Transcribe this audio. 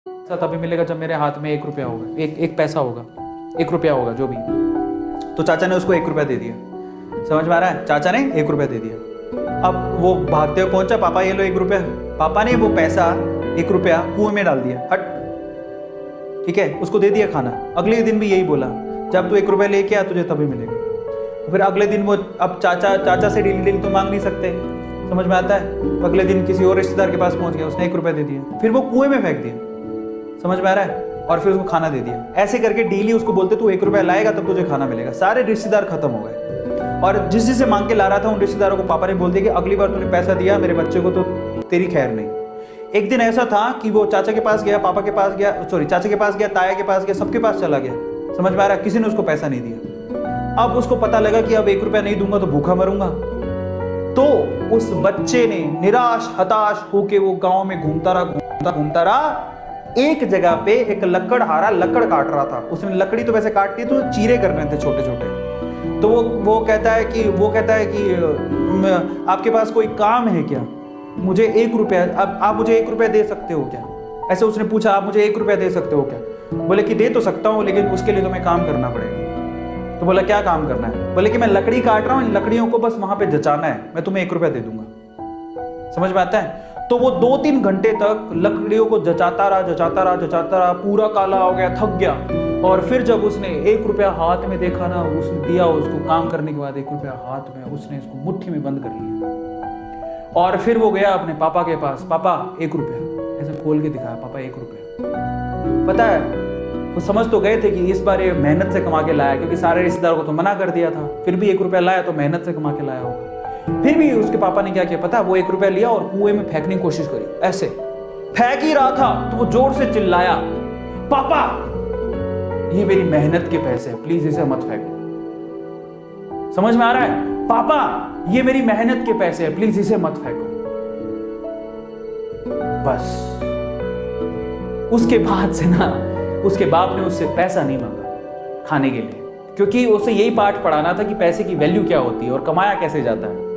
तभी मिलेगा जब मेरे हाथ में 1 रुपया होगा, एक पैसा होगा, 1 रुपया होगा जो भी। तो चाचा ने उसको 1 रुपया दे दिया। समझ में आ रहा है? चाचा ने 1 रुपया दे दिया। अब वो भागते हुए पहुंचा, पापा ये लो 1 रुपया। पापा ने वो पैसा 1 रुपया कुएं में डाल दिया। हट, ठीक है, उसको दे दिया खाना। अगले दिन भी यही बोला, जब तू 1 रुपया लेके आ तुझे तभी मिलेगा। फिर अगले दिन वो, अब चाचा से डेली तो मांग नहीं सकते, समझ में आता है? तो अगले दिन किसी और रिश्तेदार के पास पहुंच गया, उसने 1 रुपया दे दिया, फिर वो कुएं में फेंक दिया। समझ में आ रहा है? और फिर उसको खाना दे दिया। ऐसे करके डेली उसको बोलते तू 1 रुपया लाएगा तब तुझे खाना मिलेगा। सारे रिश्तेदार खत्म हो गए, और जिस जिससे मांग के ला रहा था उन रिश्तेदारों को पापा ने बोल दिया कि अगली बार तूने पैसा दिया मेरे बच्चे को तो तेरी खैर नहीं। एक दिन ऐसा था कि वो चाचा के पास गया, पापा के पास गया, सॉरी चाचा के पास गया, ताया के पास गया, सबके पास चला गया। समझ में आ रहा है? किसी ने उसको पैसा नहीं दिया। अब उसको पता लगा कि अब 1 रुपया नहीं दूंगा तो भूखा मरूंगा। तो उस बच्चे ने निराश हताश होके वो गांव में घूमता रहा। एक जगह पे एक लकड़हारा लकड़ काट रहा था। उसने लकड़ी तो वैसे काटती तो चीरे करने थे छोटे छोटे। तो वो कहता है कि आपके पास कोई काम है क्या? मुझे 1 रुपया, अब आप मुझे 1 रुपया दे सकते हो क्या? ऐसे उसने पूछा, आप मुझे 1 रुपया दे सकते हो क्या? बोले कि दे तो सकता हूँ, लेकिन उसके लिए तुम्हें काम करना पड़ेगा। तो बोला क्या काम करना है? बोले कि मैं लकड़ी काट रहा हूँ, इन लकड़ियों को बस वहां पे जचाना है, मैं तुम्हें 1 रुपया दे दूंगा। समझ में आता है? तो वो 2-3 घंटे तक लकड़ियों को जचाता रहा, पूरा काला हो गया, थक गया। और फिर जब उसने 1 रुपया हाथ में देखा ना, उसने दिया उसको काम करने के बाद 1 रुपया हाथ में, उसने इसको मुट्ठी में बंद कर लिया। और फिर वो गया अपने पापा के पास, पापा 1 रुपया, ऐसे खोल के दिखाया, पापा 1 रुपया। पता है वो समझ तो गए थे कि इस बार ये मेहनत से कमा के लाया, क्योंकि सारे रिश्तेदारों को तो मना कर दिया था, फिर भी 1 रुपया लाया तो मेहनत से कमा के लाया होगा। फिर भी उसके पापा ने क्या किया पता है? वो 1 रुपया लिया और कुएं में फेंकने की कोशिश करी। ऐसे फेंक ही रहा था तो वो जोर से चिल्लाया, पापा ये मेरी मेहनत के पैसे हैं, प्लीज इसे मत फेंको। समझ में आ रहा है? पापा ये मेरी मेहनत के पैसे हैं, प्लीज इसे मत फेंको। बस उसके बाद से ना उसके बाप ने उससे पैसा नहीं मांगा खाने के लिए, क्योंकि उसे यही पाठ पढ़ाना था कि पैसे की वैल्यू क्या होती है और कमाया कैसे जाता है।